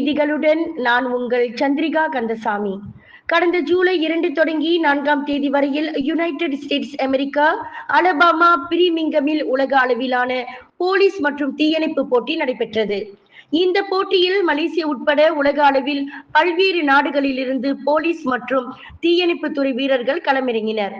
செய்திகளுடன் நான் உங்கள் சந்திரிகா கந்தசாமி. கடந்த ஜூலை 2 தொடங்கி 4ஆம் தேதி வரையில் யுனைடெட் ஸ்டேட்ஸ் அமெரிக்கா அலபாமா பிரிமிங்கமில் உலக அளவிலான போலீஸ் மற்றும் தீயணைப்பு போட்டி நடைபெற்றது. இந்த போட்டியில் மலேசியா உட்பட உலக அளவில் பல்வேறு நாடுகளிலிருந்து போலீஸ் மற்றும் தீயணைப்பு துறை வீரர்கள் களமிறங்கினர்.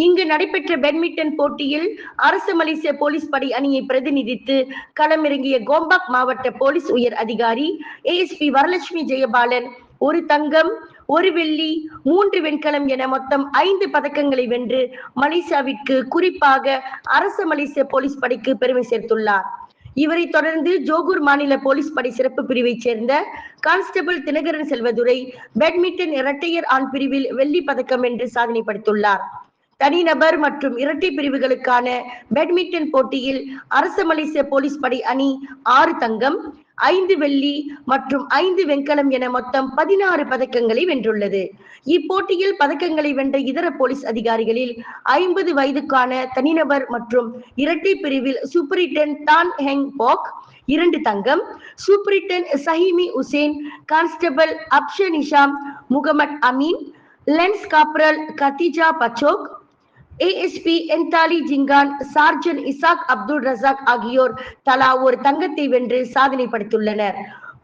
இங்கு நடைபெற்ற பேட்மிண்டன் போட்டியில் அரசு மலேசிய போலீஸ் படை அணியை பிரதிநிதித்து களமிறங்கிய கோம்பாக் மாவட்ட போலீஸ் உயர் அதிகாரி ASP வரலட்சுமி ஜெயபாலன் 1 தங்கம், 1 வெள்ளி, 3 வெண்கலம் என மொத்தம் 5 பதக்கங்களை வென்று மலேசியாவிற்கு, குறிப்பாக அரசு மலேசிய போலீஸ் படைக்கு பெருமை சேர்த்துள்ளார். இவரை தொடர்ந்து ஜோகூர் மாநில போலீஸ் படை சிறப்பு பிரிவைச் சேர்ந்த கான்ஸ்டபிள் தினகரன் செல்வதுரை பேட்மிண்டன் இரட்டையர் ஆண் பிரிவில் வெள்ளி பதக்கம் வென்று சாதனை படைத்துள்ளார். தனிநபர் மற்றும் இரட்டை பிரிவுகளுக்கான பேட்மிண்டன் போட்டியில் அரசு மலேசிய போலீஸ் படை அணி 6 தங்கம், 5 வெள்ளி மற்றும் 5 வெண்கலம் என மொத்தம் 16 பதக்கங்களை வென்றுள்ளது. இப்போட்டியில் பதக்கங்களை வென்ற இதர போலீஸ் அதிகாரிகளில் 50 வயதுக்கான தனிநபர் மற்றும் இரட்டை பிரிவில் சூப்பரிண்டென்ட் தான் ஹெங் போக் 2 தங்கம், சூப்பரிண்டென்ட் சஹிமி உசேன், கான்ஸ்டபிள் அப்ஷன் நிஷாம் முகமட் அமீன், லென்ஸ் காப்ரல் கத்திஜா பச்சோக், ASP என்தாலி ஜிங்கான், சார்ஜன் இசாக் அப்துல் ரசாக் ஆகியோர் தலா 1 தங்கத்தை வென்று சாதனை படைத்துள்ளனர்.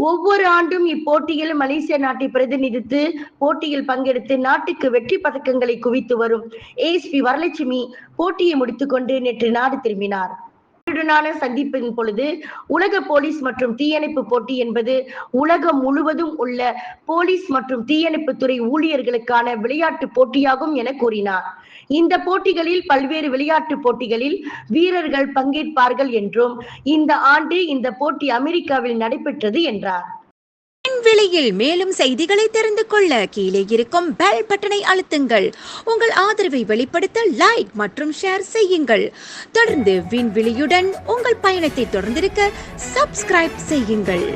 ஒவ்வொரு ஆண்டும் இப்போட்டியில் மலேசிய நாட்டை பிரதிநிதித்து போட்டியில் பங்கெடுத்து நாட்டுக்கு வெற்றி பதக்கங்களை குவித்து வரும் ASP வரலட்சுமி போட்டியை முடித்துக்கொண்டு நேற்று நாடு திரும்பினார். சந்திப்பின் பொழுது உலக போலீஸ் மற்றும் தீயணைப்பு போட்டி என்பது உலகம் முழுவதும் உள்ள போலீஸ் மற்றும் தீயணைப்பு துறை ஊழியர்களுக்கான விளையாட்டு போட்டியாகும் என கூறினார். இந்த போட்டிகளில் பல்வேறு விளையாட்டு போட்டிகளில் வீரர்கள் பங்கேற்பார்கள் என்றும் இந்த ஆண்டு இந்த போட்டி அமெரிக்காவில் நடைபெற்றது என்றார். விலையில் மேலும் செய்திகளை தெரிந்து கொள்ள கீழே இருக்கும் பெல் பட்டனை அழுத்துங்கள். உங்கள் ஆதரவை வெளிப்படுத்த லைக் மற்றும் ஷேர் செய்யுங்கள். தொடர்ந்து விண்வெளியுடன் உங்கள் பயணத்தை தொடர்ந்திருக்க சப்ஸ்கிரைப் செய்யுங்கள்.